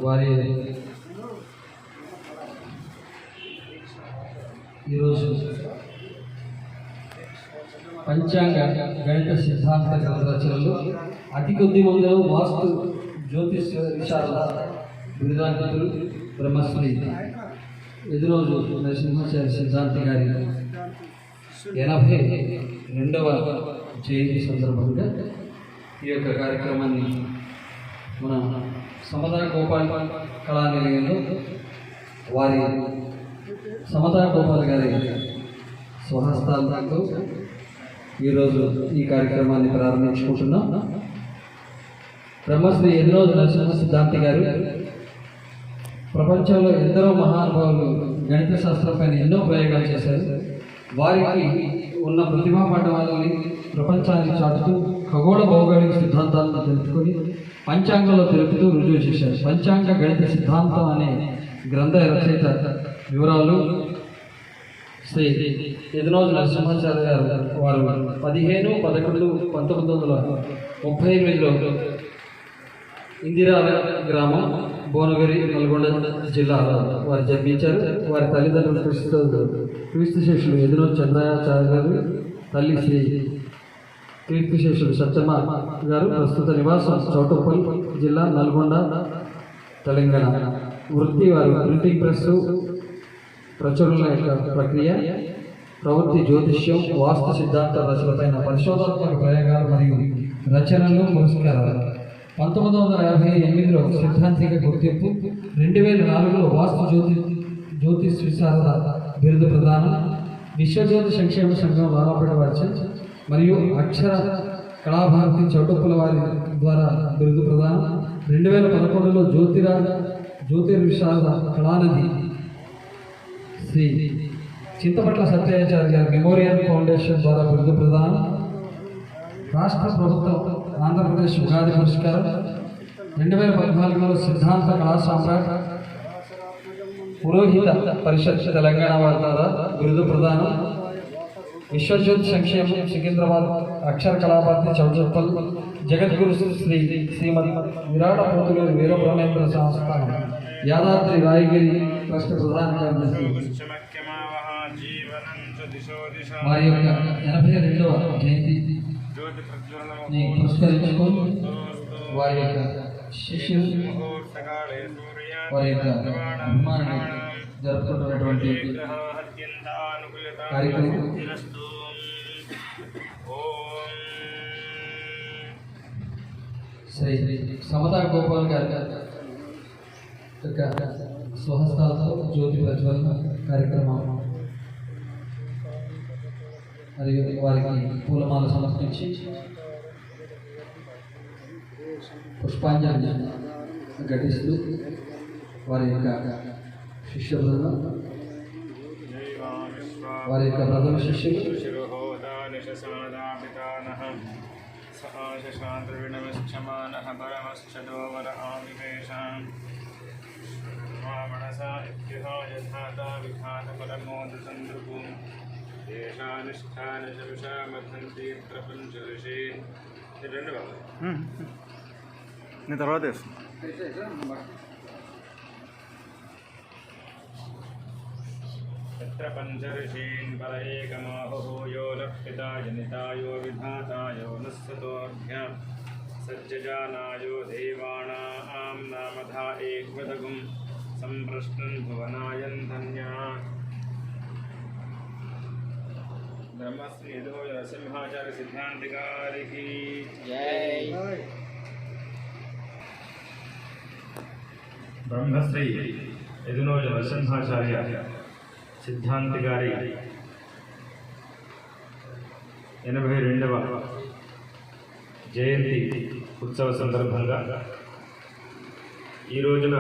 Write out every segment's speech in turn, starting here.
వారి ఈరోజు పంచాంగ గణిత సిద్ధాంత గ్రంథ రచనలు అతి కొద్ది మందిలో వాస్తు జ్యోతిష్ విశారద బిరుదాంకితులు బ్రహ్మశ్రీ ఎదురోజు నరసింహాచార్య సిద్ధాంతి గారి 82వ జయంతి సందర్భంగా ఈ యొక్క కార్యక్రమాన్ని మన సమతా గోపాల్ కళానిలయంలో వారి సమతా గోపాల్ గారి స్వహస్తాలతో ఈరోజు ఈ కార్యక్రమాన్ని ప్రారంభించుకుంటున్నాం. బ్రహ్మశ్రీ ఎదురోజు నరసింహ సిద్ధాంతి గారు ప్రపంచంలో ఎందరో మహానుభావులు గణిత శాస్త్రం పైన ఎన్నో ప్రయోగాలు చేశారు. వారికి ఉన్న ప్రతిభా పాఠవాలని ప్రపంచానికి చాటుతూ ఖగోళ భౌగోళిక సిద్ధాంతాలను తెలుసుకొని పంచాంగంలో తెలుపుతూ రుజువు చేశారు. పంచాంగ గణిత సిద్ధాంతం అనే గ్రంథ రచయిత వివరాలు శ్రీ ఎదురోజు నరసింహాచార్య గారు వారు 15/11/1938లో ఇందిరా గ్రామం భువనగిరి నల్గొండ జిల్లాలో వారు జన్మించారు. వారి తల్లిదండ్రులు క్రీస్తు శిష్యులు ఎదురోజు చంద్రాచార్య గారు, తల్లి శ్రీ కీర్తి శిష్యులు సత్యమ్మ గారు. ప్రస్తుత నివాసం చౌటుప్పల్ జిల్లా, నల్గొండ, తెలంగాణ. వృత్తి వారు ప్రింటింగ్ ప్రెస్, ప్రచురణల యొక్క ప్రక్రియ, ప్రవృత్తి జ్యోతిష్యం, వాస్తు సిద్ధాంత రచనలపైన పరిశోధనాత్మక ప్రయోగాలు మరియు రచనలు, పురస్కారాలు. 1958లో సిద్ధాంతిక గుర్తింపు, 2004లో వాస్తు జ్యోతిష్ విశారద బిరుదు ప్రదానం, విశ్వజ్యోతి సంక్షేమ సంఘం లాభపడే వారి మరియు అక్షర కళాభారతి చౌటుప్పల వారి ద్వారా బిరుదు ప్రదానం, 2011లో జ్యోతిర్విశారద కళానిధి శ్రీ చింతపట్ల సత్యాచార్య గారి మెమోరియల్ ఫౌండేషన్ ద్వారా బిరుదు ప్రదానం, రాష్ట్ర ప్రభుత్వం ఆంధ్రప్రదేశ్ ఉగాది పురస్కారం, 2014లో సిద్ధాంత కళా సామ్రాట్ పురోహిత పరిషత్ తెలంగాణ వారి ద్వారా బిరుదు ప్రదానం, విశ్వజ్యోతి సంక్షేమం సికింద్రాబాద్ అక్షర కళాభారతి చౌటుప్పల్, జగద్గురు శ్రీ శ్రీమద్ విరాట పోతులూరి వీరబ్రహ్మేంద్ర సంస్థానం యాదాద్రి రాయగిరి ట్రస్ట్ ప్రధాన కార్యదర్శి వారి యొక్క 82వ జయంతి పురస్కరించుకొని వారి యొక్క శిష్యులు వారి యొక్క అభిమానాన్ని జరుపుకుంటున్నటువంటి కార్యక్రమం శ్రీ సమతా గోపాల్ గారి యొక్క స్వహస్తాలతో జ్యోతి ప్రజ్వలన కార్యక్రమం మరియు వారికి పూలమాల సమర్పించి పుష్పాంజలి ఘటిస్తూ వారి యొక్క శిష్య బృందం, వారి యొక్క ప్రథమ శిష్యులు తర్వాత पंचऋषीन् परैकमाहुः यो लक्षिता जनितायो विधातायो नस्ततोऽभ्यां सज्जजानायो देवानां नामधा एकवदगुं सम्प्रश्नं भुवनायन्धन्या ब्रह्मश्री एदुरोजु नरसिंहाचार्य सिद्धांतिकारी की जय। ब्रह्मश्री एदुरोजु नरसिंहाचार्य సిద్ధాంతి గారి 82వ జయంతి ఉత్సవ సందర్భంగా ఈ రోజున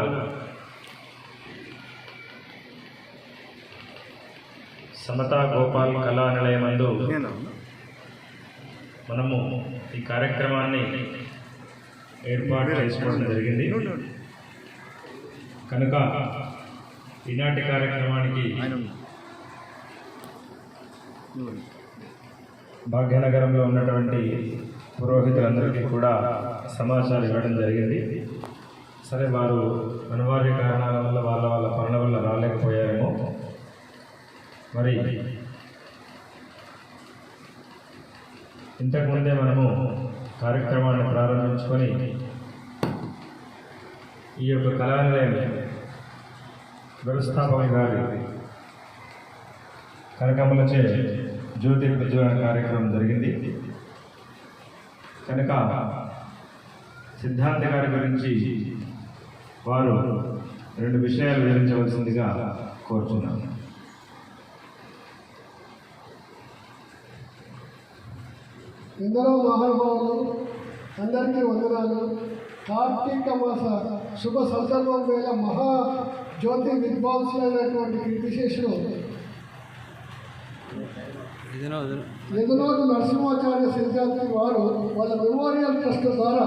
సమతా గోపాల్ కళా నిలయమందు మనము ఈ కార్యక్రమాన్ని ఏర్పాటు చేసుకోవడం జరిగింది. కనుక ఈనాటి కార్యక్రమానికి భాగ్యనగరంలో ఉన్నటువంటి పురోహితులందరికీ కూడా సమాచారం ఇవ్వడం జరిగింది. సరే వారు అనివార్య కారణాల వల్ల వాళ్ళ పనుల వల్ల రాలేకపోయారేమో. మరి ఇంతకుముందే మనము కార్యక్రమాన్ని ప్రారంభించుకొని ఈ యొక్క కళానిలయం వ్యవస్థాపక గారి కనకమ్మలచే జ్యోతి ప్రజ్వలన కార్యక్రమం జరిగింది కనుక సిద్ధాంత గారి గురించి వారు 2 విషయాలు వివరించవలసిందిగా కోరుతున్నాను. ఎందరో మహానుభావులు అందరికీ వందనాలు. కార్తీక మాస శుభ సందర్భం వేళ మహా జ్యోతి విద్వాంసులైనటువంటి కీర్తిశేషులు ఎదునోటి నరసింహాచార్య సిద్ధాంతి వారు వాళ్ళ మెమోరియల్ ట్రస్ట్ ద్వారా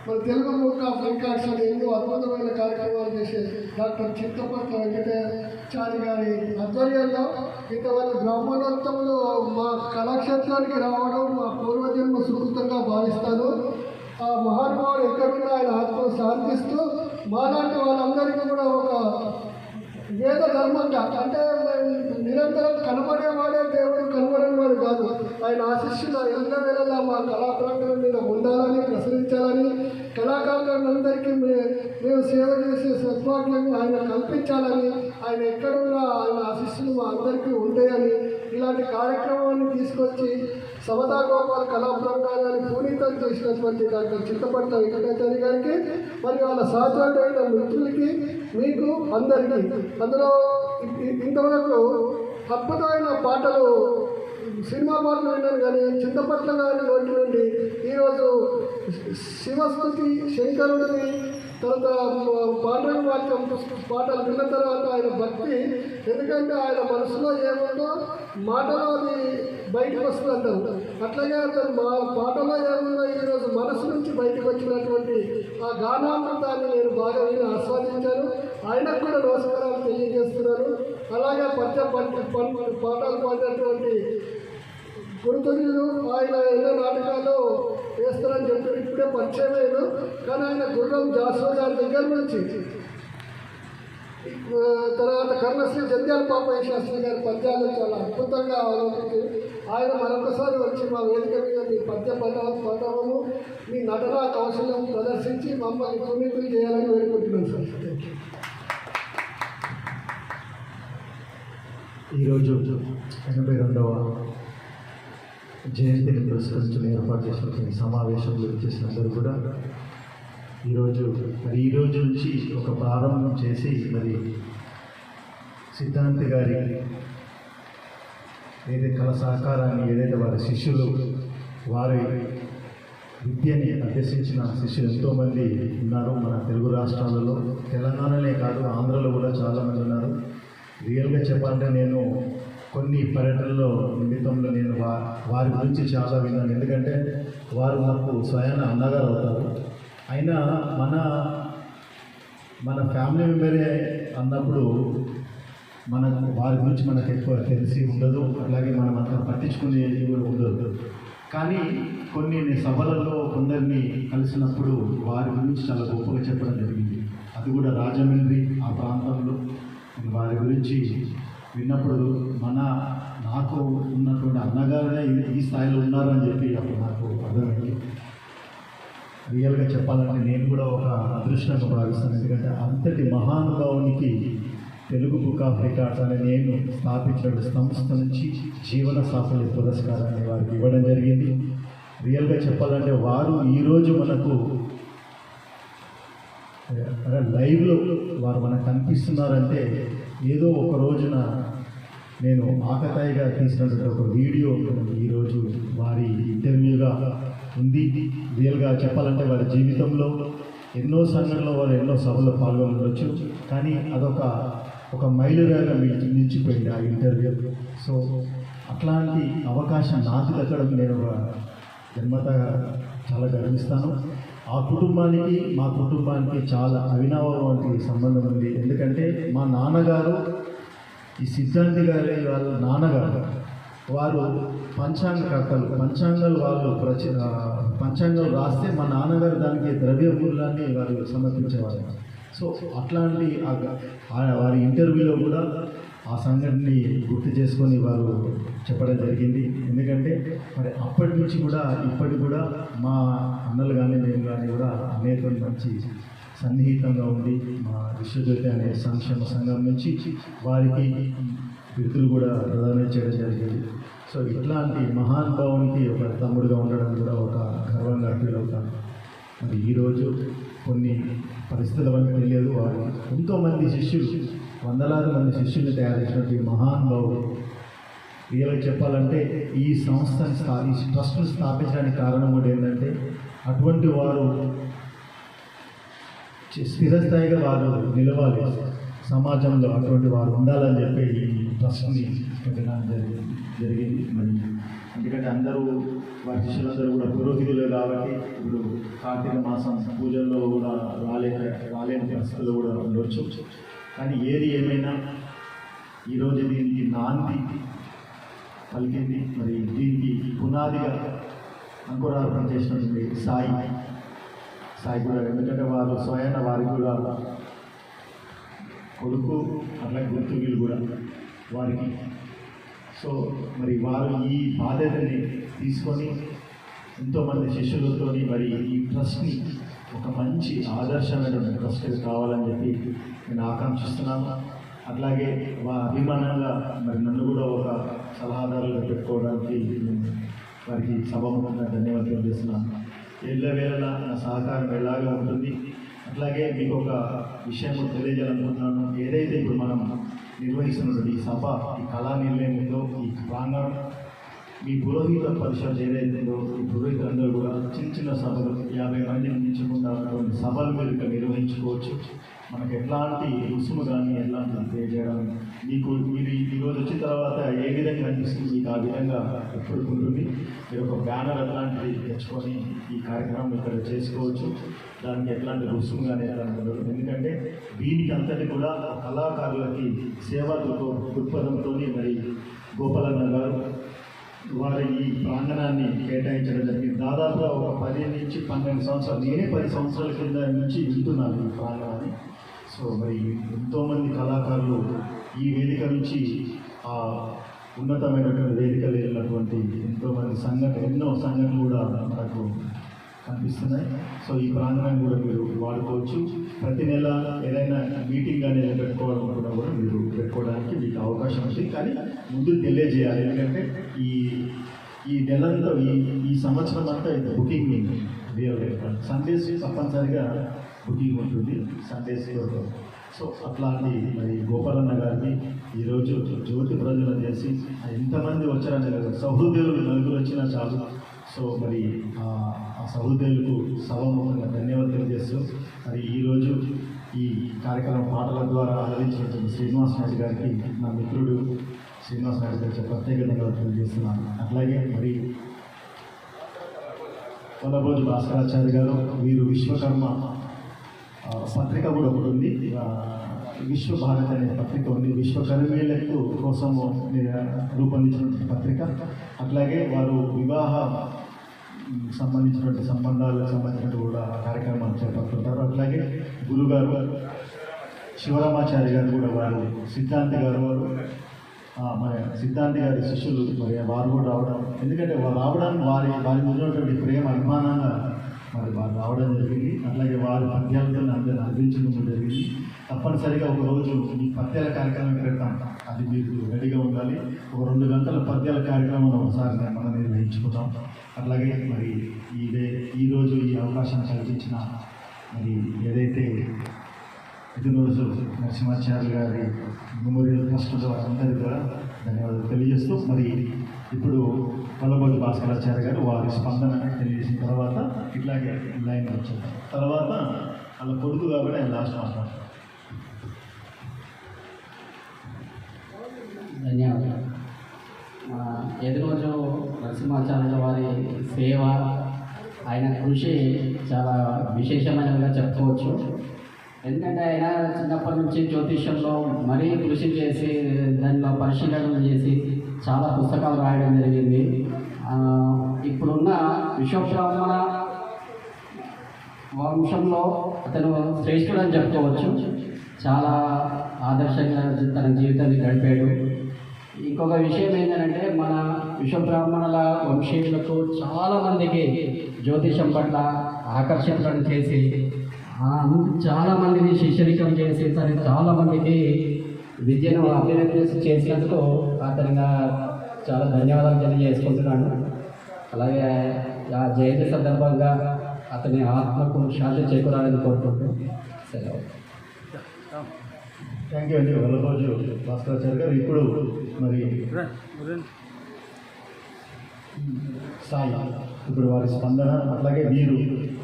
మన తెలుగు బుక్ ఆఫ్ రికార్డ్స్ అని ఎన్నో అద్భుతమైన కార్యక్రమాలు చేసే డాక్టర్ చింతపట్ల వెంకటాచారి గారి ఆధ్వర్యంలో ఇంతవరకు బ్రాహ్మణోత్తములు మా కళాక్షేత్రానికి రావడం మా పూర్వజన్మ సుకృతంగా భావిస్తాను. ఆ మహానుభావుడు ఎక్కడున్నా ఆయన ఆత్మను శాంతిస్తూ మాలాంటి వాళ్ళందరికీ కూడా ఒక వేద ధర్మంగా, అంటే నిరంతరం కనబడేవాడే దేవుడు, కనబడని వాడు కాదు. ఆయన ఆశిష్యులు ఎల్లవేళలా మా కళా ప్రాంగణం మీద ఉండాలని, ప్రసరించాలని, కళాకారులందరికీ మేము సేవ చేసే సద్భాగ్యం ఆయన కల్పించాలని, ఆయన ఎక్కడున్నా ఆయన ఆశిష్యులు మా అందరికీ ఉంటాయని ఇలాంటి కార్యక్రమాన్ని తీసుకొచ్చి సమతా గోపాల్ కళా ప్రాంగణాన్ని పూర్ణితం చేసినటువంటి డాక్టర్ చింతపట్ల వెంకటాచారి గారికి మరియు వాళ్ళ సహచరుడైన మిత్రులకి, మీకు అందరికీ, అందులో ఇంతవరకు అద్భుతమైన పాటలు సినిమా పాటలు విన్నాను కానీ చింతపట్ల గారి నోటి నుండి ఈరోజు శివస్థుతి, శంకరుడిని, తర్వాత పాండవ వాక్యం పాటలు విన్న తర్వాత ఆయన భక్తి, ఎందుకంటే ఆయన మనసులో ఏముందో మాటలో అది బయటకు వస్తుంది అంటారు. అట్లాగే అతను మా పాటలో ఏముందో ఈరోజు మనసు నుంచి బయటకు వచ్చినటువంటి ఆ గానామృతాన్ని నేను బాగా విని ఆస్వాదించాను. ఆయనకు కూడా నమస్కారాలు తెలియజేస్తున్నాను. అలాగే పాటలు పాడినటువంటి గురుతుల్యులు ఆయన ఎన్నో నాటకాలు వేస్తారని చెప్పి ఇప్పుడే పరిచయం లేదు, కానీ ఆయన గుర్రం జాస్వా గారి దగ్గర నుంచి, తర్వాత కర్ణశ్రీ జంధ్యాల పాపయ్య శాస్త్రి గారి పద్యాలు చాలా అద్భుతంగా అవలంబించి ఆయన మరొకసారి వచ్చి మా వేదిక మీద మీ పద్య పదవము, మీ నటనా కౌశల్యం ప్రదర్శించి మమ్మల్ని పునీతులు చేయాలని వేడుకుంటున్నాను సార్. ఈరోజు 82వ జయంతిని పురస్కరించుకుని ఏర్పాటు చేసినటువంటి సమావేశంలో వచ్చేసిన అందరూ కూడా ఈ రోజు నుంచి ఒక ప్రారంభం చేసి మరి సిద్ధాంతి గారి ఏదైతే కళ సహకారాన్ని, ఏదైతే వారి శిష్యులు వారి విద్యని అభ్యసించిన శిష్యులు ఎంతోమంది ఉన్నారు మన తెలుగు రాష్ట్రాలలో, తెలంగాణనే కాదు ఆంధ్రలో కూడా చాలామంది ఉన్నారు. రియల్గా చెప్పాలంటే నేను కొన్ని పర్యటనలో నిమిత్తంలో నేను వారి గురించి చాలా విన్నాను. ఎందుకంటే వారు నాకు స్వయాన అన్నగారు అవుతారు. అయినా మన ఫ్యామిలీ మెంబరే అన్నప్పుడు వారి గురించి మనకు ఎక్కువ తెలిసి ఉండదు, అలాగే మనం అంతా పట్టించుకునేది కూడా ఉండదు. కానీ కొన్ని సభలలో కొందరిని కలిసినప్పుడు వారి గురించి చాలా గొప్పగా చెప్పడం జరిగింది. అది కూడా రాజమండ్రి ఆ ప్రాంతంలో వారి గురించి విన్నప్పుడు నాకు ఉన్నటువంటి అన్నగారే ఈ స్థాయిలో ఉన్నారని చెప్పి అప్పుడు నాకు అర్థమైంది. రియల్గా చెప్పాలంటే నేను కూడా ఒక అదృష్టంగా భావిస్తాను. ఎందుకంటే అంతటి మహానుభావునికి తెలుగు బుక్ ఆఫ్ రికార్డ్స్ అనే నేను స్థాపించిన సంస్థ నుంచి జీవన సాఫల్య పురస్కారాన్ని వారికి ఇవ్వడం జరిగింది. రియల్గా చెప్పాలంటే వారు ఈరోజు మనకు లైవ్లో వారు మనకు కనిపిస్తున్నారంటే ఏదో ఒక రోజున నేను ఆకతాయిగా తీసినటువంటి ఒక వీడియో ఈరోజు వారి ఇంటర్వ్యూగా ఉంది. రియల్గా చెప్పాలంటే వారి జీవితంలో ఎన్నో సంఘటనలో వారు ఎన్నో సభలో పాల్గొనవచ్చు, కానీ ఒక మైలురాయిగా నిలిచిపోయింది ఆ ఇంటర్వ్యూ. సో అట్లాంటి అవకాశం నాకు దక్కడం నేను జన్మత చాలా గర్విస్తాను. ఆ కుటుంబానికి మా కుటుంబానికి చాలా అవినావంటి సంబంధం ఉంది. ఎందుకంటే మా నాన్నగారు ఈ సిద్ధాంతి గారి వాళ్ళ నాన్నగారు వారు పంచాంగకర్తలు, పంచాంగాలు వాళ్ళు పంచాంగాలు రాస్తే మా నాన్నగారు దానికి ద్రవ్య మూలాన్ని వారు సమర్పించేవారు. సో అట్లాంటి వారి ఇంటర్వ్యూలో కూడా ఆ సంఘటనని గుర్తు చేసుకొని వారు చెప్పడం జరిగింది. ఎందుకంటే మరి అప్పటి నుంచి కూడా ఇప్పటికి కూడా మా అన్నలు కానీ మేము కానీ కూడా అనేక మంచి సన్నిహితంగా ఉంది. మా విశ్వజ్యోతి అనే సంక్షేమ సంఘం నుంచి వారికి బిరుదులు కూడా ప్రదానం చేయడం జరిగింది. సో ఇట్లాంటి మహానుభావునికి ఒక తమ్ముడుగా ఉండడం కూడా ఒక గర్వంగా ఫీల్ అవుతాను. మరి ఈరోజు కొన్ని పరిస్థితుల వల్ల తెలియదు, వారు ఎంతోమంది శిష్యులు, వందలాది మంది శిష్యుల్ని తయారు చేసినటువంటి మహానుభావుడు. రియల్గా చెప్పాలంటే ఈ సంస్థని ఈ ట్రస్ట్ను స్థాపించడానికి కారణం కూడా ఏంటంటే అటువంటి వారు స్థిరస్థాయిగా వారు నిలవాలి, సమాజంలో అటువంటి వారు ఉండాలని చెప్పి ఈ ట్రస్ట్ని పెట్టడానికి జరిగింది. మరి ఎందుకంటే అందరూ వారి శిష్యులందరూ కూడా పురోహితులే కాబట్టి ఇప్పుడు కార్తీక మాసం పూజల్లో కూడా రాలేని పరిస్థితుల్లో కూడా ఉండవచ్చు. కానీ ఏది ఏమైనా ఈరోజు దీనికి నాంది పలికింది. మరి దీనికి పునాదిగా అంకురార్పణ చేసినటువంటి సాయి కూడా, ఎందుకంటే వారు స్వయాన వారికి కూడా కొడుకు, అట్లాగే గుర్తులు కూడా వారికి. సో మరి వారు ఈ బాధ్యతని తీసుకొని ఎంతోమంది శిష్యులతో మరి ఈ ట్రస్ట్ని ఒక మంచి ఆదర్శమైన ట్రస్ట్ కావాలని చెప్పి నేను ఆకాంక్షిస్తున్నాను. అట్లాగే అభిమానంగా మరి నన్ను కూడా ఒక సలహాదారులుగా పెట్టుకోవడానికి వారికి సభాముఖంగా ధన్యవాదాలు చేస్తున్నాను. వేళలా నా సహకారం ఎలాగా ఉంటుంది. అట్లాగే మీకు ఒక విషయం తెలియజేయాలనుకుంటున్నాను. ఏదైతే ఇప్పుడు మనం నిర్వహిస్తున్నటువంటి ఈ సభ, ఈ కళా నిలయంలో ఈ ప్రాంగణం, మీ పురోహిత పరిషత్ ఏదైతుందో ఈ పురోహితులందరూ కూడా చిన్న చిన్న సభలు 50 మంది మించకుండా ఉన్నటువంటి సభలు మీరు ఇక్కడ నిర్వహించుకోవచ్చు. మనకు ఎట్లాంటి రుసుము కానీ ఎట్లాంటి పే చేయడం మీరు ఈరోజు వచ్చిన తర్వాత ఏ విధంగా అనిపిస్తుంది మీకు ఆ విధంగా ఎప్పుడు ఉంటుంది. మీరు ఒక బ్యానర్ అట్లాంటిది తెచ్చుకొని ఈ కార్యక్రమం ఇక్కడ చేసుకోవచ్చు. దానికి ఎట్లాంటి రుసుము కానీ ఎట్లాంటి ఉండదు. ఎందుకంటే దీనికి అంతటి కూడా కళాకారులకి సేవా దృక్పథంతో మరి గోపాలన్న గారు వారి ఈ ప్రాంగణాన్ని కేటాయించడం జరిగింది. దాదాపుగా ఒక 10 నుంచి 12 సంవత్సరాలు, నేనే 10 సంవత్సరాల కింద నుంచి వింటున్నాను ఈ ప్రాంగణాన్ని. సో మరి ఎంతోమంది కళాకారులు ఈ వేదిక నుంచి ఉన్నతమైనటువంటి వేదికలు వెళ్ళినటువంటి ఎంతోమంది ఎన్నో సంఘటనలు కూడా మనకు కనిపిస్తున్నాయి. సో ఈ ప్రాంగణాన్ని కూడా మీరు వాడుకోవచ్చు. ప్రతి నెల ఏదైనా మీటింగ్ అనేది పెట్టుకోవాలనుకున్నా కూడా మీరు పెట్టుకోవడానికి మీకు అవకాశం ఉంది. కానీ ముందు తెలియజేయాలి. ఎందుకంటే ఈ నెలంతా ఈ సంవత్సరం అంతా బుకింగ్ ఉంది. సండేస్ తప్పనిసరిగా బుకింగ్ ఉంటుంది, సండేస్. సో అట్లాంటి మరి గోపాలన్న గారికి ఈరోజు జ్యోతి ప్రజలను చేసి ఎంతమంది వచ్చారనే కదా, సహృదయులు నలుగురు వచ్చినా చాలు. సో మరి ఆ సహృదయులకు సభాముఖంగా ధన్యవాదాలు చేస్తూ మరి ఈరోజు ఈ కార్యక్రమం పాటల ద్వారా ఆదరించినటువంటి శ్రీనివాస్ నాయుడు గారికి, నా మిత్రుడు శ్రీనివాస్ నాయుడు గారికి ప్రత్యేక ధన్యవాదాలు చేస్తున్నాను. అట్లాగే మరి కొలబోజు భాస్కరాచార్య గారు, వీరు విశ్వకర్మ పత్రిక కూడా ఒకటి ఉంది, విశ్వభారత్ అనే పత్రిక ఉంది, విశ్వకర్మీలకు కోసము రూపొందించినటువంటి పత్రిక. అట్లాగే వారు వివాహ సంబంధించినటువంటి సంబంధాలకు సంబంధించినటువంటి కూడా కార్యక్రమాలు చేపడుతుంటారు. అట్లాగే గురుగారు శివరామాచార్య గారు కూడా వారు సిద్ధాంతి గారు మన సిద్ధాంతి గారి శిష్యులు, మరి వారు కూడా రావడం, ఎందుకంటే వారు రావడానికి వారి ఉన్నటువంటి ప్రేమ అభిమానంగా మరి వారు రావడం జరిగింది. అట్లాగే వారి పద్యాలతో అందరిని అందించడం జరిగింది. తప్పనిసరిగా ఒకరోజు ఈ పద్యాల కార్యక్రమం పెడతాం, అది మీకు రెడీగా ఉండాలి. ఒక 2 గంటల పద్యాల కార్యక్రమం ఒకసారి మనం నిర్వహించుకుంటాం. అట్లాగే మరి ఈరోజు ఈ అవకాశం కల్పించిన మరి ఏదైతే ఈరోజు నరసింహాచార్య గారి మెమోరియల్ ట్రస్ట్ అందరికీ కూడా ధన్యవాదాలు తెలియజేస్తూ మరి ఇప్పుడు కొలబోజు భాస్కరాచార్య గారు వారి స్పందన తెలియజేసిన తర్వాత ఇట్లాగే లైన్ వచ్చారు. తర్వాత వాళ్ళ కొడుకు కాబట్టి ఆయన లాస్ట్ మాట్లాడతారు. ధన్యవాదాలు. ఎదురోజు నరసింహాచార్యుల వారి సేవ, ఆయన కృషి చాలా విశేషమైనదిగా చెప్పుకోవచ్చు. ఎందుకంటే ఆయన చిన్నప్పటి నుంచి జ్యోతిష్యంలో మరీ కృషి చేసి దానిలో పరిశీలనలు చేసి చాలా పుస్తకాలు రాయడం జరిగింది. ఇప్పుడున్న విశ్వబ్రాహ్మణ వంశంలో అతను శ్రేష్ఠుడు అని చెప్పుకోవచ్చు. చాలా ఆదర్శంగా తన జీవితాన్ని గడిపాడు. ఇంకొక విషయం ఏంటంటే మన విశ్వబ్రాహ్మణుల వంశీయులకు చాలామందికి జ్యోతిషం పట్ల ఆకర్షితులను చేసి చాలామందిని శిష్యరికం చేసి తను చాలామందికి విద్యను అభివృద్ధి చేసినందుకు అతనిగా చాలా ధన్యవాదాలు తెలియజేసుకుంటున్నాను. అలాగే ఆ జయంతి సందర్భంగా అతని ఆత్మకు శాంతి చేకూరాలని కోరుకుంటూ సెలవు. థ్యాంక్ యూ అండి వల్లభోజు భాస్కరాచార్య గారు. ఇప్పుడు మరి సాయి ఇప్పుడు వారి స్పందన, అట్లాగే మీరు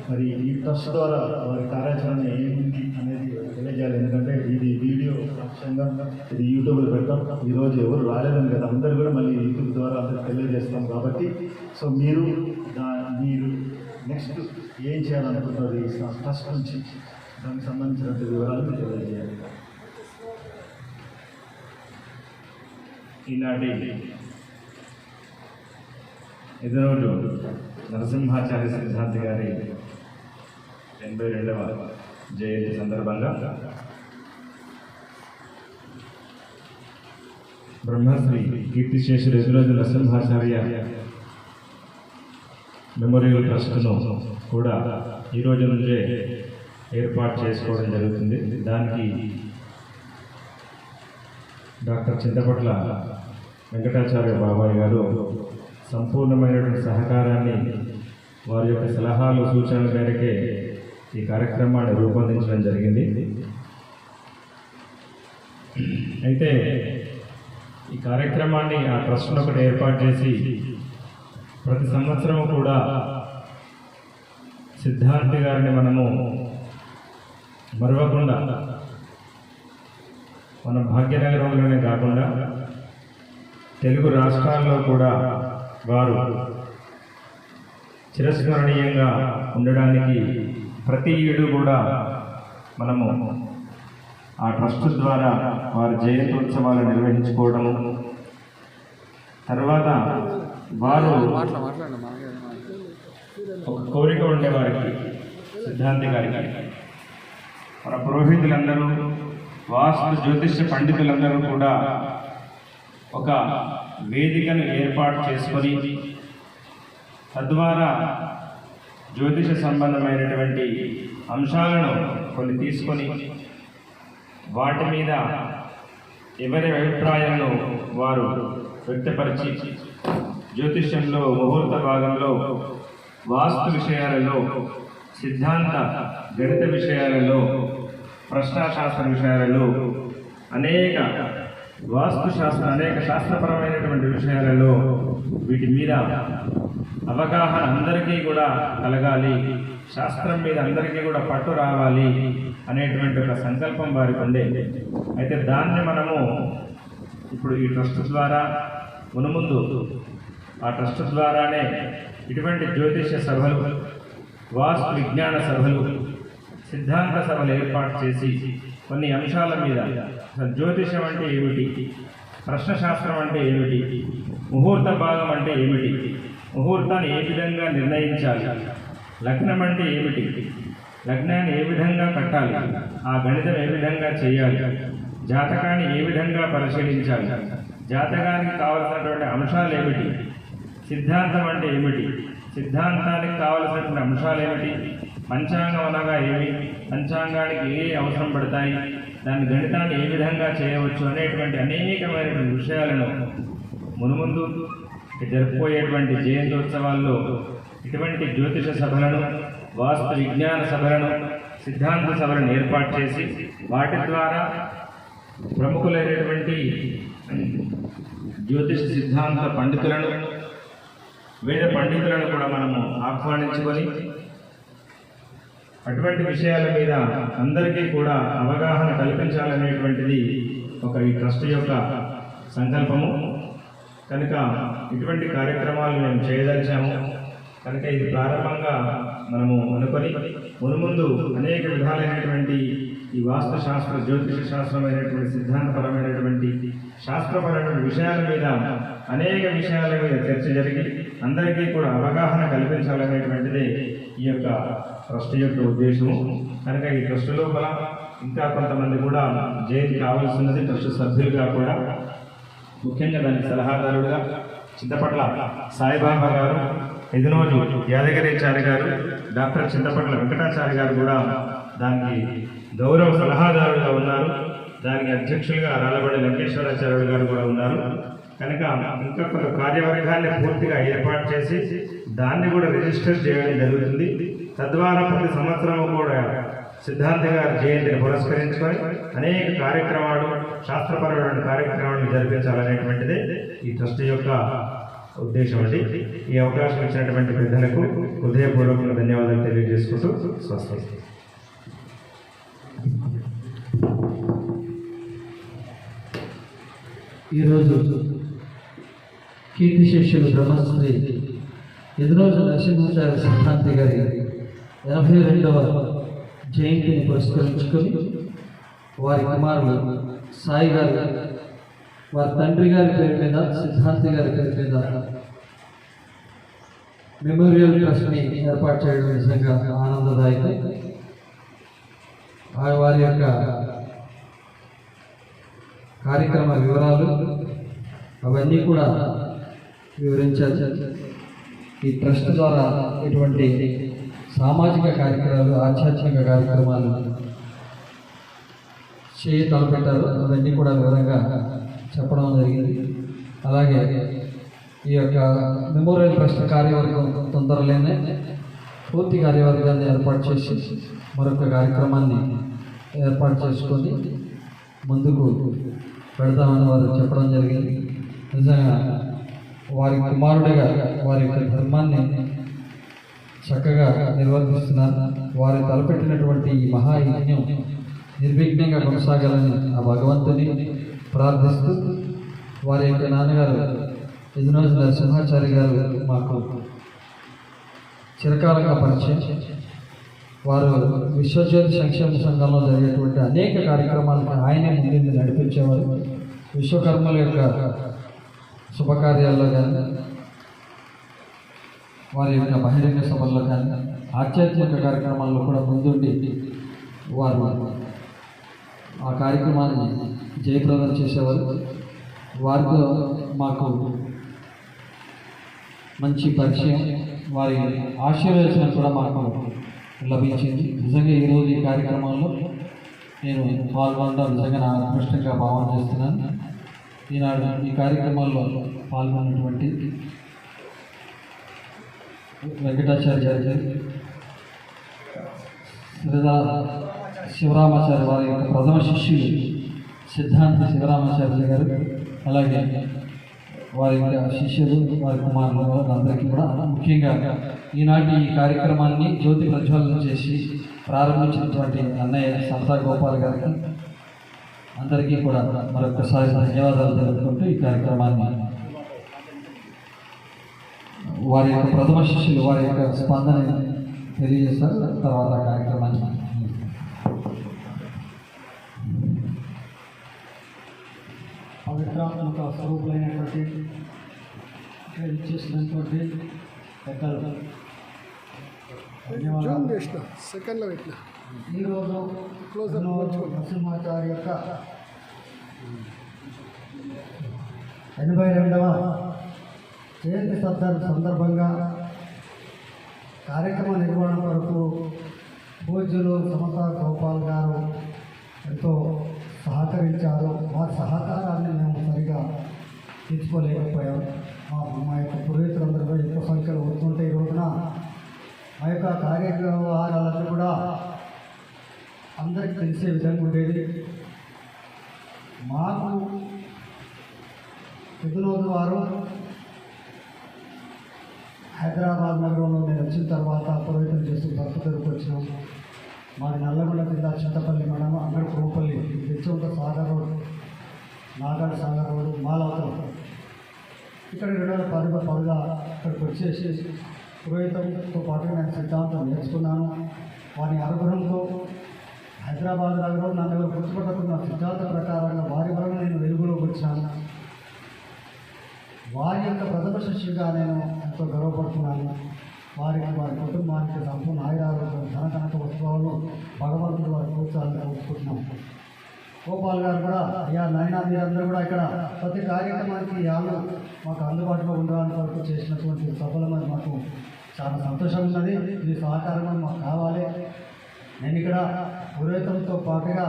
మరి ఈ ట్రస్ట్ ద్వారా వారి కార్యాచరణ ఏముంది అనేది తెలియజేయాలి. ఎందుకంటే ఇది వీడియో సాక్ష్యంగా ఇది యూట్యూబ్లో పెడతాం. ఈరోజు ఎవరు రాలేదని కదా, అందరూ కూడా మళ్ళీ యూట్యూబ్ ద్వారా అందరికి తెలియజేస్తాం కాబట్టి సో మీరు నెక్స్ట్ ఏం చేయాలనుకుంటున్నారు ఈ ట్రస్ట్ నుంచి, దానికి సంబంధించినటువంటి వివరాలు తెలియజేయాలి. ఈనాటి ఎదురోజు నరసింహాచార్య సిద్ధాంతి గారి 82వ జయంతి సందర్భంగా బ్రహ్మశ్రీ కీర్తిశేషులు ఎదురోజు నరసింహాచార్య మెమోరియల్ ట్రస్ట్ను కూడా ఈరోజు నుంచే ఏర్పాటు చేసుకోవడం జరుగుతుంది. దానికి డాక్టర్ చింతపట్ల వెంకటాచార్య బాబాయ్ గారు సంపూర్ణమైనటువంటి సహకారాన్ని, వారి యొక్క సలహాలు సూచనల మేరకే ఈ కార్యక్రమాన్ని రూపొందించడం జరిగింది. అయితే ఈ కార్యక్రమాన్ని ఆ ట్రస్ట్ను ఒకటి ఏర్పాటు చేసి ప్రతి సంవత్సరం కూడా సిద్ధాంతి గారిని మనము మరవకుండా మన భాగ్యనగరంలోనే కాకుండా తెలుగు రాష్ట్రాల్లో కూడా వారు చిరస్మరణీయంగా ఉండడానికి ప్రతి ఏడు కూడా మనము ఆ ట్రస్ట్ ద్వారా వారి జయంత్యోత్సవాలు నిర్వహించుకోవడము, తర్వాత వారు ఒక కోరిక ఉండేవారికి సిద్ధాంతి గారికి మన పురోహితులందరూ, వాస్తు జ్యోతిష్య పండితులందరూ కూడా ఒక వేదికను ఏర్పాటు చేసుకొని తద్వారా జ్యోతిష సంబంధమైనటువంటి అంశాలను కొన్ని తీసుకొని వాటి మీద ఎవరి అభిప్రాయాలను వారు వ్యక్తపరిచి జ్యోతిష్యంలో ముహూర్త భాగంలో, వాస్తు విషయాలలో, సిద్ధాంత గణిత విషయాలలో, ప్రశ్నాశాస్త్ర విషయాలలో, అనేక శాస్త్రపరమైనటువంటి విషయాలలో వీటి మీద అవగాహన అందరికీ కూడా కలగాలి, శాస్త్రం మీద అందరికీ కూడా పట్టు రావాలి అనేటువంటి ఒక సంకల్పం వారికి ఉండే. అయితే దాన్ని మనము ఇప్పుడు ఈ ట్రస్ట్ ద్వారా మునుముందు ఆ ట్రస్ట్ ద్వారానే ఇటువంటి జ్యోతిష సభలు, వాస్తు విజ్ఞాన సభలు, సిద్ధాంత సభలు ఏర్పాటు చేసి కొన్ని అంశాల మీద జ్యోతిషం అంటే ఏమిటి, ప్రశ్నశాస్త్రం అంటే ఏమిటి, ముహూర్త భాగం అంటే ఏమిటి, ముహూర్తాన్ని ఏ విధంగా నిర్ణయించాలి, లగ్నం అంటే ఏమిటి, లగ్నాన్ని ఏ విధంగా కట్టాలి, ఆ గణితం ఏ విధంగా చేయాలి, జాతకాన్ని ఏ విధంగా పరిశీలించాలి, జాతకానికి కావలసినటువంటి అంశాలు ఏమిటి, సిద్ధాంతం అంటే ఏమిటి, సిద్ధాంతానికి కావలసినటువంటి అంశాలు ఏమిటి, పంచాంగం అనగా ఏమి, పంచాంగానికి ఏ అవసరం పడతాయి, దాని గణితాన్ని ఏ విధంగా చేయవచ్చు అనేటువంటి అనేకమైనటువంటి విషయాలను మునుముందు జరుపుకోయేటువంటి జయంత్యోత్సవాల్లో ఇటువంటి జ్యోతిష సభలను, వాస్తు విజ్ఞాన సభలను, సిద్ధాంత సభలను ఏర్పాటు చేసి వాటి ద్వారా ప్రముఖులైనటువంటి జ్యోతిష సిద్ధాంత పండితులను, వేద పండితులను కూడా మనము ఆహ్వానించుకొని అటువంటి విషయాల మీద అందరికీ కూడా అవగాహన కల్పించాలనేటువంటిది ఒక ఈ ట్రస్ట్ యొక్క సంకల్పము. కనుక ఇటువంటి కార్యక్రమాలు మేము చేయదలిచాము. కనుక ఇది ప్రారంభంగా మనము అనుకొని మునుముందు అనేక విధాలైనటువంటి ఈ వాస్తు శాస్త్ర జ్యోతిష శాస్త్రమైనటువంటి సిద్ధాంతపరమైనటువంటి శాస్త్రపరమైన విషయాల మీద అనేక విషయాల మీద చర్చ జరిగి అందరికీ కూడా అవగాహన కల్పించాలనేటువంటిదే ఈ యొక్క ట్రస్ట్ యొక్క ఉద్దేశము. కనుక ఈ ట్రస్ట్ లోపల ఇంకా కొంతమంది కూడా జయంతి కావాల్సినది ట్రస్ట్ సభ్యులుగా కూడా, ముఖ్యంగా దానికి సలహాదారుడుగా చింతపట్ల సాయిబాబా గారు, ఎదునోజు యాదగిరిచారి గారు, డాక్టర్ చింతపట్ల వెంకటాచారి గారు కూడా దానికి గౌరవ సలహాదారులుగా ఉన్నారు. దానికి అధ్యక్షులుగా రాళ్ళబడి లంకేశ్వరాచార్యులు గారు కూడా ఉన్నారు. కనుక ఇంకా కొంత కార్యవర్గాన్ని పూర్తిగా ఏర్పాటు చేసి దాన్ని కూడా రిజిస్టర్ చేయడం జరుగుతుంది. తద్వారా ప్రతి సంవత్సరం కూడా సిద్ధాంత గారి జయంతిని పురస్కరించుకొని అనేక కార్యక్రమాలు, శాస్త్రపరమైన కార్యక్రమాలను జరిపించాలనేటువంటిదే ఈ ట్రస్ట్ యొక్క ఉద్దేశం అండి. ఈ అవకాశం ఇచ్చినటువంటి పెద్దలకు హృదయపూర్వకంగా ధన్యవాదాలు తెలియజేసుకుంటూ స్వస్తి. ఈరోజు కీర్తి శిష్యులు బ్రహ్మశ్రీ ఎదురోజు నరసింహాచార్య సిద్ధాంతి గారి 82వ జయంతిని పురస్కరించుకొని వారి కుమారులు సాయి గారు వారి తండ్రి గారి పేరు మీద, సిద్ధాంతి గారి పేరు మీద మెమోరియల్ ట్రస్ట్ని ఏర్పాటు చేయడం నిజంగా ఆనందదాయకం. వారి యొక్క కార్యక్రమ వివరాలు అవన్నీ కూడా వివరించారు. ఈ ట్రస్ట్ ద్వారా ఇటువంటి సామాజిక కార్యక్రమాలు, ఆధ్యాత్మిక కార్యక్రమాలు తలపెట్టారు. అవన్నీ కూడా వివరంగా చెప్పడం జరిగింది. అలాగే ఈ యొక్క మెమోరియల్ ట్రస్ట్ కార్యవర్గం తొందరలోనే పూర్తి కార్యవర్గాన్ని ఏర్పాటు చేసి మరొక కార్యక్రమాన్ని ఏర్పాటు చేసుకొని ముందుకు పెడతామని వారు చెప్పడం జరిగింది. నిజంగా వారి కుమారుడిగా వారి యొక్క ధర్మాన్ని చక్కగా నిర్వర్తిస్తున్నారు. వారు తలపెట్టినటువంటి ఈ మహాయజ్ఞం నిర్విఘ్నంగా కొనసాగాలని ఆ భగవంతుని ప్రార్థిస్తూ, వారి యొక్క నాన్నగారు ఎదునోజు నరసింహాచారి గారు మాకు చిరకాలంగా పరిచయం. వారు విశ్వజ్యోతి సంక్షేమ సంఘంలో జరిగేటువంటి అనేక కార్యక్రమాలకు ఆయనే ముందు నడిపించేవారు. విశ్వకర్మల యొక్క శుభకార్యాల్లో కానీ, వారి యొక్క బహిరంగ సభల్లో కానీ, ఆధ్యాత్మిక కార్యక్రమాల్లో కూడా ముందుండి వారు ఆ కార్యక్రమాన్ని జయప్రదం చేసేవారు. వారితో మాకు మంచి పరిచయం, వారి ఆశీర్వచనం కూడా మాకు లభించింది. నిజంగా ఈరోజు ఈ కార్యక్రమంలో నేను పాల్గొనడం నిజంగా నా అదృష్టంగా భావన చేస్తున్నాను. ఈనాడు ఈ కార్యక్రమాల్లో పాల్గొన్నటువంటి వెంకటాచార్య గారు, శివరామాచార్య వారి యొక్క ప్రథమ శిష్యులు సిద్ధాంత శివరామాచార్య గారు, అలాగే వారి శిష్యులు, వారి కుమారులు, వారందరికీ కూడా ముఖ్యంగా ఈనాటి ఈ కార్యక్రమాన్ని జ్యోతి ప్రజ్వలన చేసి ప్రారంభించినటువంటి అన్నయ్య సంతా గోపాల్ గారికి అందరికీ కూడా మరొకసారి ధన్యవాదాలు తెలుపుకుంటూ ఈ కార్యక్రమాన్ని వారి యొక్క ప్రథమ శిష్యులు వారి యొక్క స్పందన తెలియజేస్తారు. తర్వాత కార్యక్రమాన్ని పవిత్రాత్మక స్వరూపులైనటువంటి చేసినటువంటి పెద్దలు ధన్యవాదాలు. సెకండ్లో పెట్టిన ఈరోజు నరసింహాచార్య యొక్క 82వ జయంతి సందర్భంగా కార్యక్రమ నిర్వహణ కొరకు పూజ్యులు సమతా గోపాల్ గారు ఎంతో సహకరించారు. వారి సహకారాన్ని మేము సరిగా తీర్చుకోలేకపోయాం. మా యొక్క పురోహితులందరూ కూడా ఎక్కువ సంఖ్యలో వస్తుంటే ఈ రోజున మా యొక్క కార్యక్రమాలన్నీ కూడా అందరికీ తెలిసే విధంగా ఉండేది. మాకు ఎదురోజు వారు హైదరాబాద్ నగరంలో నేను వచ్చిన తర్వాత పురోహితం చేస్తూ దర్పదరికి వచ్చినాం. మాది నల్లగొండ జిల్లా చింతపల్లి మండలం అంగడి కోపల్లి తెచ్చుంట సాగర్ రోడ్, నాగాడు సాగర్ రోడ్, మాలవతం. ఇక్కడ 2010గా ఇక్కడికి వచ్చేసి పురోహితంతో పాటు నేను సిద్ధాంతం నేర్చుకున్నాను. వారి అనుగ్రహంతో హైదరాబాద్ హైదరాబాద్ నగరంలో నన్ను ఎవరు గుర్తుపట్టకున్న సిద్ధాంత ప్రకారంగా వారి వలన నేను వెలుగులోకి వచ్చాను. వారి యొక్క ప్రథమ శిష్యుగా నేను ఎంతో గర్వపడుతున్నాను. వారికి వారి కుటుంబానికి సంపూర్ణ ఆయురారోగ్యం ధనకనక వస్తువులను భగవంతుడు వారి కూర్చోాలని కోరుకుంటున్నాం. గోపాల్ గారు కూడా అయ్యా నాయన మీరందరూ కూడా ఇక్కడ ప్రతి కార్యక్రమానికి యాను మాకు అందుబాటులో ఉండడానికి వరకు చేసినటువంటి సఫలమని మాకు చాలా సంతోషం ఉన్నది. మీ సహకారం మాకు కావాలి. నేను ఇక్కడ పురోహితంతో పాటుగా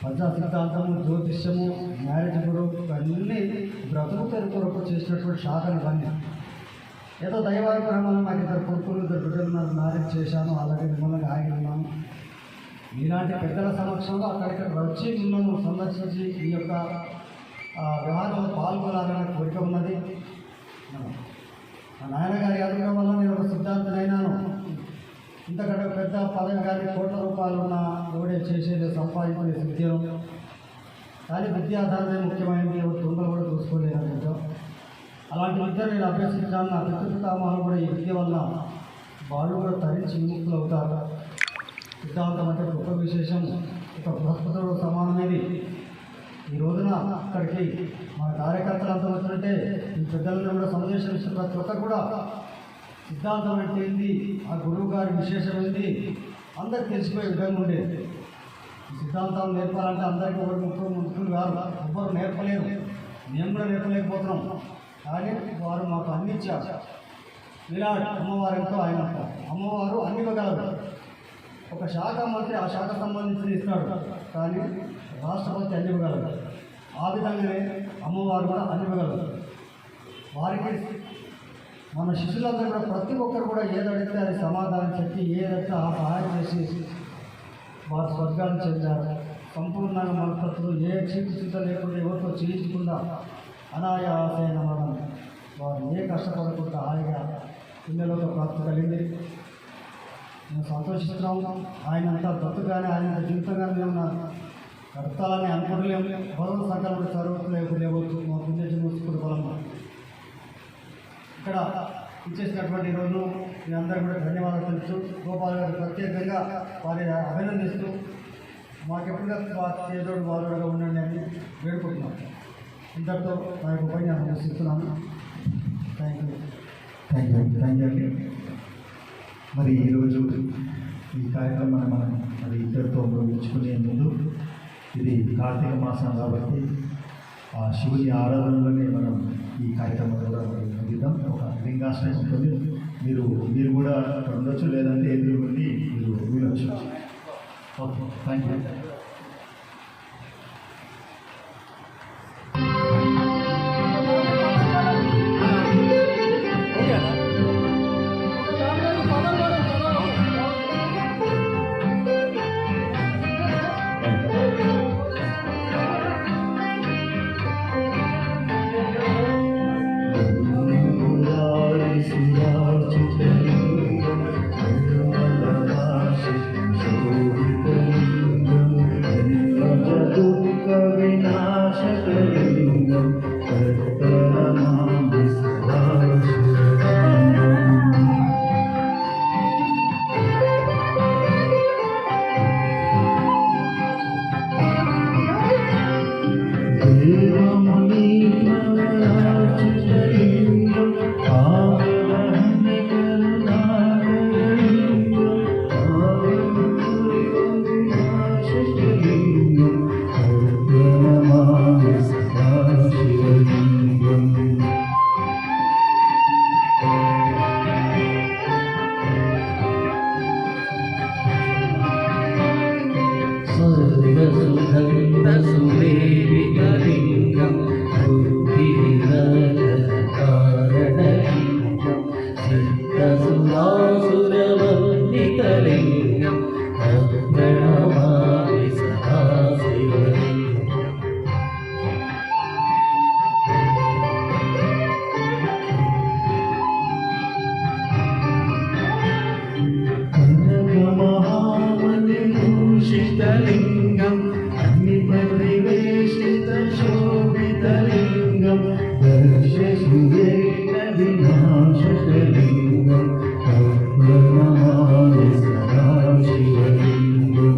ప్రజా సిద్ధాంతము, జ్యోతిష్యము, మ్యారేజ్ గురువు అన్నీ బ్రతుకు తెరు కొరకు చేసినటువంటి శాఖలు ఇవన్నీ. ఏదో దైవానుగ్రహంలో నాకు ఇద్దరు కొడుకులు, ఇద్దరు బిడ్డలు మ్యారేజ్ చేశాను. అలాగే మిమ్మల్ని ఆగినాను. మీలాంటి పెద్దల సమక్షంలో అక్కడిక్కడ వచ్చి మిమ్మల్ని సందర్శించి ఈ యొక్క వ్యవహారంలో పాల్గొనాలనే కోరిక ఉన్నది. మా నాయనగారి అనుగ్రహం వల్ల నేను ఒక సిద్ధాంతనైనాను. ఇంతకంటే పెద్ద పదవి కానీ కోట్ల రూపాయలు ఉన్న ఎవడే చేసేది సంపాదించే విద్యను, కానీ విద్యాధారమే ముఖ్యమైనది. ఎవరు తుంగలు కూడా చూసుకోలేరు. అలాంటి విద్యను నేను అభ్యసించాను. నా పితృపితామహులు కూడా ఈ విద్య వల్ల వాళ్ళు కూడా తరించి విముక్తులు అవుతారు. సిద్ధాంతం అంటే గొప్ప విశేషం. ఒక బృహస్పతిలో సమానమైనది. ఈ రోజున అక్కడికి మన కార్యకర్తలంతా వచ్చినట్టే ఈ పెద్దలను కూడా సందేశం ఇచ్చిన ప్రతి ఒక్కరు కూడా సిద్ధాంతం అంటే ఏంది, ఆ గురువు గారి విశేషం ఏంది అందరికి తెలిసిపోయే విధంగా ఉండేది. ఈ సిద్ధాంతాలు నేర్పాలంటే అందరికీ ఒకటి ముఖ్యులు కాదు, ఎవ్వరు నేర్పలేరు. మేము కూడా నేర్పలేకపోతున్నాం. కానీ వారు మాకు అన్ని ఇచ్చారు. విరాట్ అమ్మవారితో ఆయన అమ్మవారు అన్ని ఇవ్వగలరు. ఒక శాఖ మంత్రి ఆ శాఖ సంబంధించి ఇస్తాడు, కానీ రాష్ట్రపతి అన్ని ఇవ్వగలరు. ఆ విధంగానే అమ్మవారు కూడా అన్ని ఇవ్వగలరు. వారికి మన శిష్యులందరూ కూడా ప్రతి ఒక్కరు కూడా ఏదడిగితే అది సమాధానం చెప్పి ఏదైతే ఆ సహాయం చేసి వారి స్వర్గాన్ని చెందారు. సంపూర్ణంగా మనస్తత్వం ఏ చీకుచిత లేకుండా ఎవరితో చేయించకుండా అనాయాసైన మనం వారు ఏ కష్టపడకుండా హాయిగా పిల్లలతో ప్రాప్తి కలిగింది. మేము సంతోషిస్తున్నాము. ఆయన అంతా బ్రతుగానే ఆయన జీవితంగానే మేము కడతాలని అనుకోవట్లేము. భగవంతు సంకల్పం చదువులేవచ్చు మా పుణ్యజీ మూసుకుని బలంగా ఇక్కడ ఇచ్చేసినటువంటి రోజు మీ అందరూ కూడా ధన్యవాదాలు తెలుసు. గోపాల్ గారు ప్రత్యేకంగా వారి అభినందిస్తూ మాకెప్పుడుగా చేదోడు వాదోడుగా ఉండండి అని వేడుకుంటున్నాం. ఇంతటితో నా యొక్క ఉపన్యాసం ముగిస్తున్నాను. థ్యాంక్ యూ అండి. మరి ఈరోజు ఈ కార్యక్రమాన్ని మనం మరి ఇద్దరితో ముగించుకునే ముందు, ఇది కార్తీక మాసం కాబట్టి ఆ శివుని ఆరాధనలోనే మనం ఈ కార్యక్రమం కూడా ముగిద్దాం. ఒక లింగాశ్రయం ఉంటుంది. మీరు కూడా ఉండొచ్చు, లేదంటే ఎదురుకొని మీరు వీలొచ్చు. Okay, thank you. శితలింగం అన్ని పరివేషిత శోభితలింగం దర్శియేన వినాశకలింగం అప్రమాణ సదా శివలింగం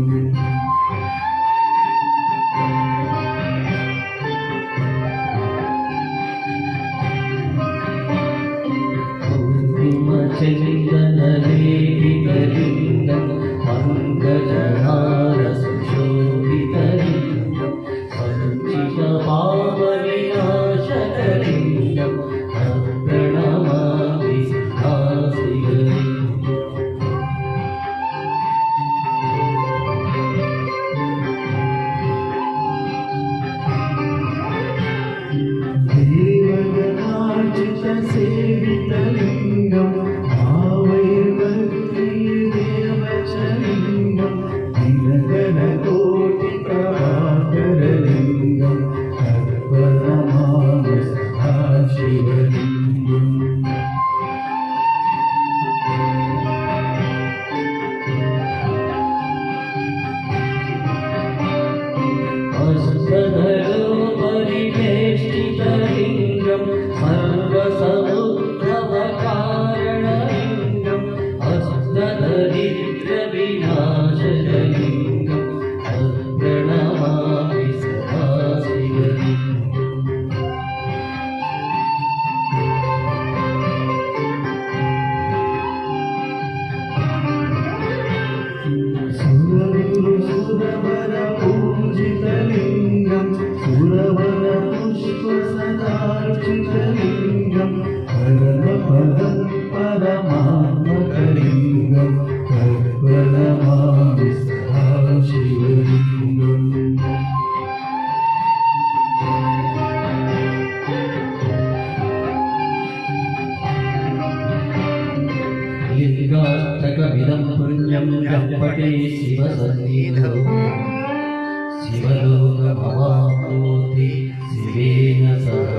శివలోకమవాప్నోతి శివేన సహ